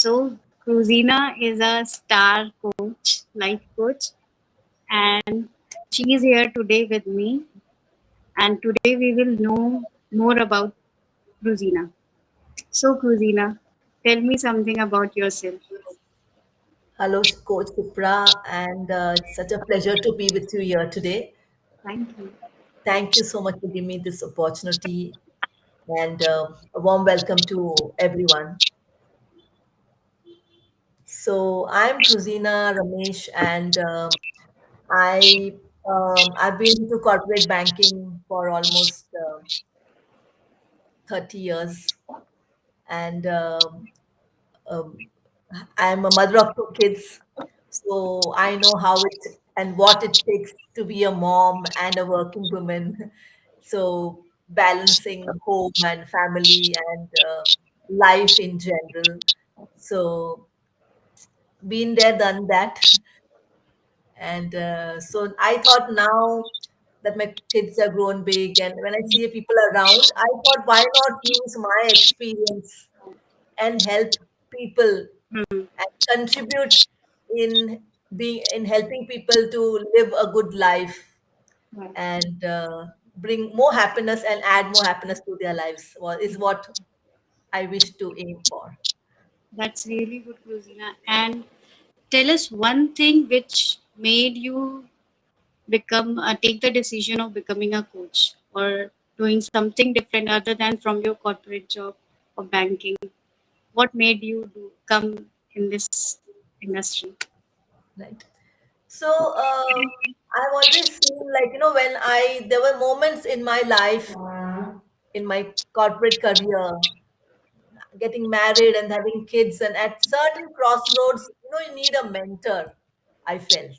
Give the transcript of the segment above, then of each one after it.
So, Cruzina is a star coach, life coach, and she is here today with me. And today we will know more about Cruzina. So, Cruzina, tell me something about yourself. Hello, Coach Supra, and it's such a pleasure to be with you here today. Thank you. Thank you so much for giving me this opportunity, and a warm welcome to everyone. So I'm Cruzina Ramesh, and I've been into corporate banking for almost 30 years, and um, I'm a mother of two kids, so I know how it and what it takes to be a mom and a working woman. So balancing home and family and life in general. So been there, done that, and so I thought now that my kids are grown big, and when I see people around, I thought why not use my experience and help people Hmm. and contribute in being in helping people to live a good life Right. and bring more happiness and add more happiness to their lives is what I wish to aim for. That's really good, Cruzina. And tell us one thing which made you take the decision of becoming a coach or doing something different other than from your corporate job or banking. What made you come in this industry? Right. So I've always seen, like, when I there were moments in my life, in my corporate career, getting married and having kids, and at certain crossroads, you need a mentor. I felt,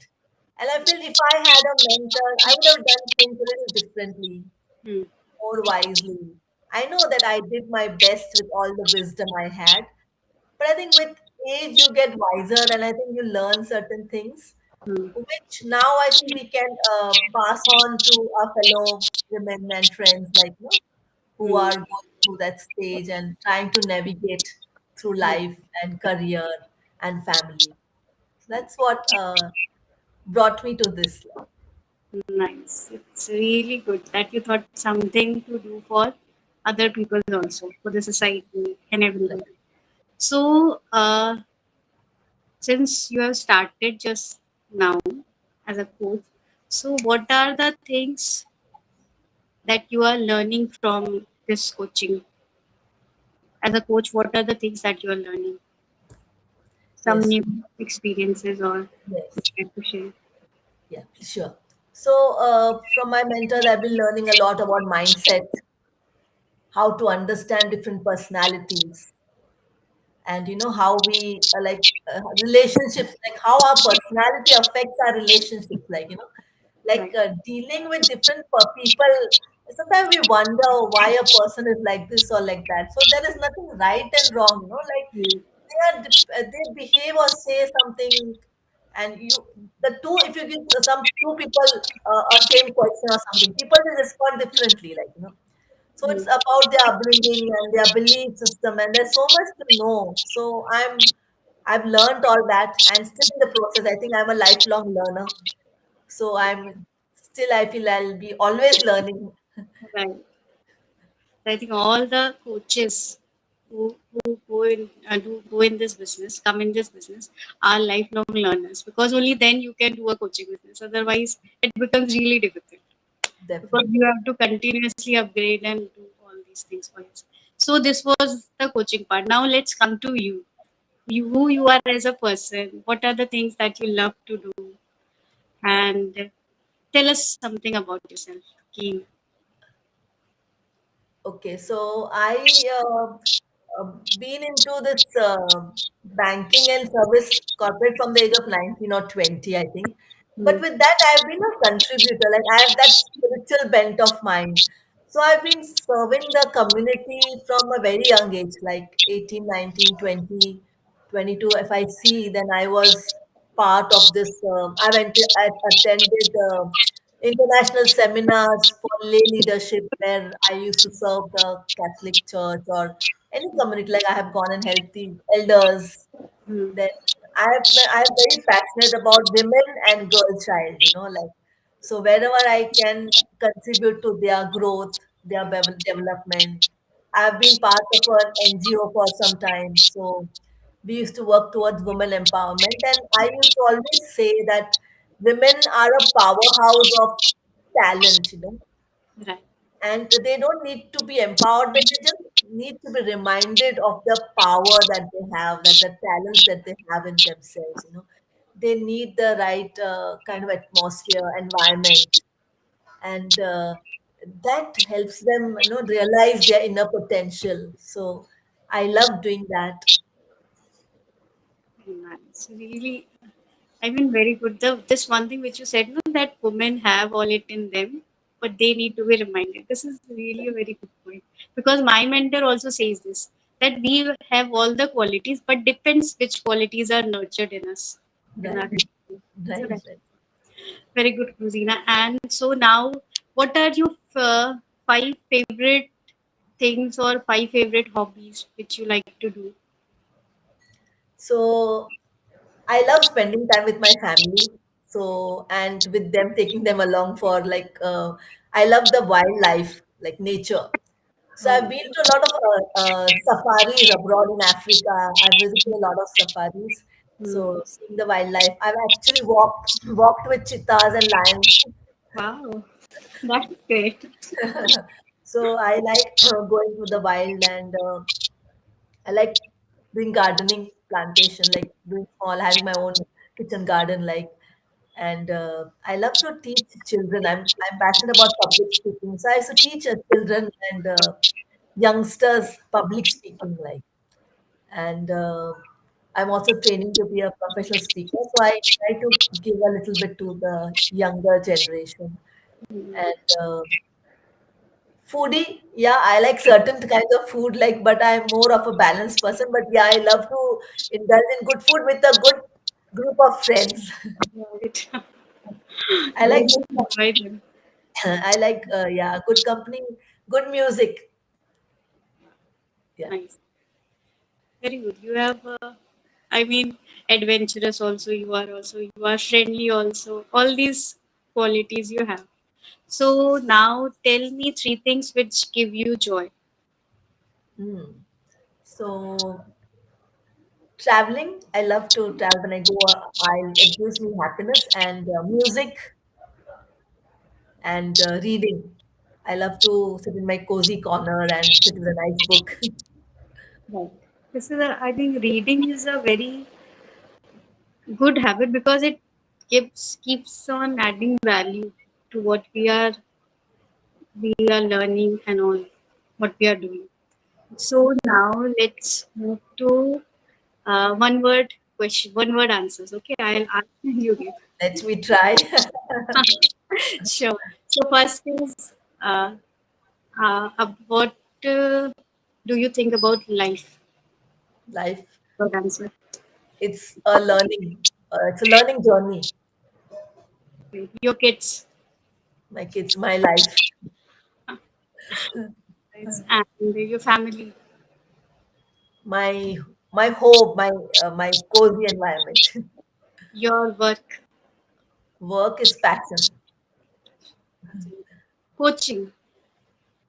and I felt if I had a mentor, I would have done things a little differently, Hmm. more wisely. I know that I did my best with all the wisdom I had, but I think with age you get wiser, and I think you learn certain things, Hmm. which now I think we can pass on to our fellow women and friends, like, who Hmm. are going through that stage and trying to navigate through Hmm. life and career and family. So that's what brought me to this. Nice. It's really good that you thought something to do for other people also, for the society and everyone. So, since you have started just now as a coach, so what are the things that you are learning from this coaching? As a coach, what are the things that you are learning? Some Yes, new experiences or yes, you to share? yeah, sure. So from my mentors, I've been learning a lot about mindset, how to understand different personalities, and how we relationships, like how our personality affects our relationships, like Right. dealing with different people. Sometimes we wonder why a person is like this or like that, so there is nothing right and wrong, like Mm. they behave or say something, and the two if you give some two people a same question or something, people will respond differently, so it's Mm. about their upbringing and their belief system, and there's so much to know. So I've learned all that, and still in the process. I think I'm a lifelong learner. So I feel I'll be always learning. Right. I think all the coaches who go in this business, come in this business, are lifelong learners because only then you can do a coaching business. Otherwise, it becomes really difficult because Definitely. you have to continuously upgrade and do all these things for yourself. So this was the coaching part. Now let's come to you. Who you are as a person. What are the things that you love to do? And tell us something about yourself. Ki- Okay, so I been into this banking and service corporate from the age of 19 or 20, I think. But Hmm. with that, I've been a contributor. Like I have that spiritual bent of mine. So I've been serving the community from a very young age, like 18, 19, 20, 22. If I see, then I was part of this. I attended international seminars for lay leadership where I used to serve the Catholic Church or any community. Like I have gone and helped the elders. Mm. Then I'm very passionate about women and girl child, like, so wherever I can contribute to their growth, their development. I've been part of an NGO for some time, so we used to work towards women empowerment, and I used to always say that women are a powerhouse of talent. Right. And they don't need to be empowered, but they just need to be reminded of the power that they have, that the talents that they have in themselves. They need the right kind of atmosphere, environment, and that helps them realize their inner potential. So I love doing that. Nice. Really, I mean, very good. This one thing which you said, no, that women have all it in them, but they need to be reminded. This is really a very good point, because my mentor also says this, that we have all the qualities, but depends which qualities are nurtured in us. In our Right, so right, that's right. very good, Cruzina. And so now, what are your five favorite things or five favorite hobbies which you like to do? So I love spending time with my family. So, and with them, taking them along for like, I love the wildlife, like nature. So I've Oh, been to a lot of safaris abroad in Africa. I've visited a lot of safaris. hmm. So seeing the wildlife, I've actually walked with cheetahs and lions. Wow, that's great. So I like going to the wild, and I like doing gardening, plantation, like doing small, having my own kitchen garden, like, and I love to teach children. I'm passionate about public speaking, so I used to teach children and youngsters public speaking, like, and I'm also training to be a professional speaker. So I try to give a little bit to the younger generation. And foodie, yeah, I like certain kinds of food, like, but I'm more of a balanced person. But yeah, I love to indulge in good food with a good group of friends. Right. I like Very good, enjoy them. I like yeah, good company, good music. Yeah. Nice. Very good. You have, I mean, adventurous also. You are friendly also. All these qualities you have. So now tell me three things which give you joy. Hmm. So traveling, I love to travel. When I go, it gives me happiness, and music, and reading. I love to sit in my cozy corner and sit with a nice book. Right. This is a, I think reading is a very good habit because it keeps on adding value to what we are learning and all what we are doing. So now let's move to one word question, one word answers. Okay, I'll ask and you give. Let me try. Sure. So first is what do you think about life? Life, Good answer. it's a learning. It's a learning journey. Your kids, My kids, my life, right, and your family, my my hope, my cozy environment. your work, Work is passion. coaching,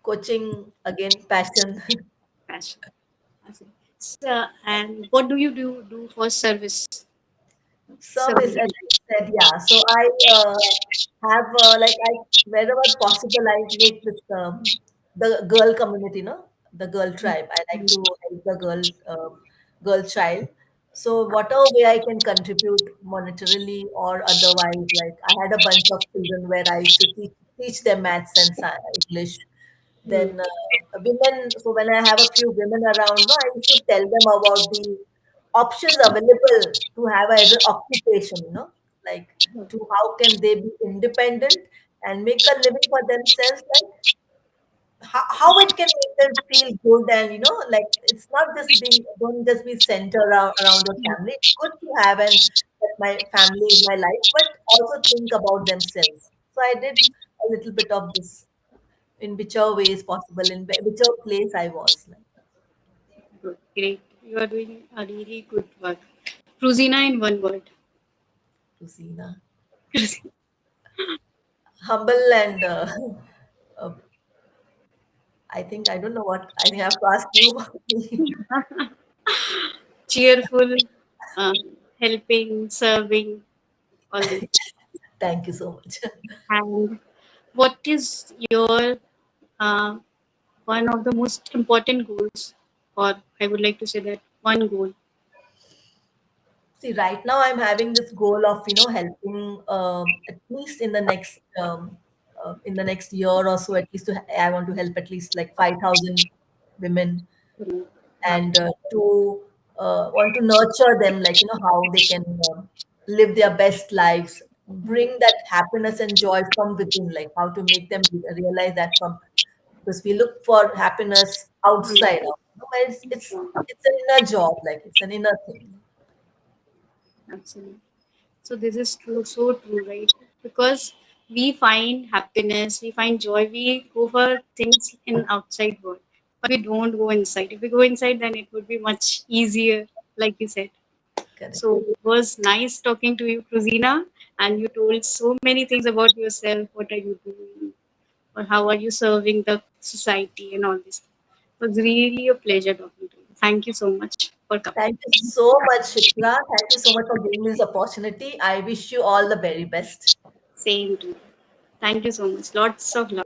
Coaching again, passion. passion. Okay. So, and what do you do for service? Service, Service. as I said, yeah. So I have like I wherever possible I make this the girl community, no, the girl tribe. I like to help the girl child. So whatever way I can contribute monetarily or otherwise, like I had a bunch of children where I used to teach them maths and English. Mm. Then women, so when I have a few women around, no, I used to tell them about the options available to have as an occupation, like to how can they be independent and make a living for themselves, like how it can make them feel good, and like it's not just being, don't just be centered around your family. It's good to have, and that my family is my life, but also think about themselves. So I did a little bit of this in whichever way is possible, in whichever place I was like. Good, great. You are doing a really good work. Cruzina in one word. Cruzina. Humble and uh, I think I don't know what I think I have to ask you about me. Cheerful, uh, helping, serving, all this. Thank you so much. And what is your uh, one of the most important goals, or I would like to say that one goal? See, right now I'm having this goal of helping at least in the next year or so at least I want to help at least like 5,000 women Uh, and to want to nurture them like how they can live their best lives, bring that happiness and joy from within, like how to make them realize that from because we look for happiness outside, but it's an inner job, like it's an inner thing. Absolutely. So this is true, so true, right? Because we find happiness, we find joy, we go for things in outside world, but we don't go inside. If we go inside, then it would be much easier, like you said. Correct. So it was nice talking to you, Cruzina, and you told so many things about yourself. What are you doing, or how are you serving the society, and all this. It was really a pleasure talking to you. Thank you so much for coming. Thank you so much, Shikra. Thank you so much for giving me this opportunity. I wish you all the very best. Same to you. Thank you so much. Lots of love.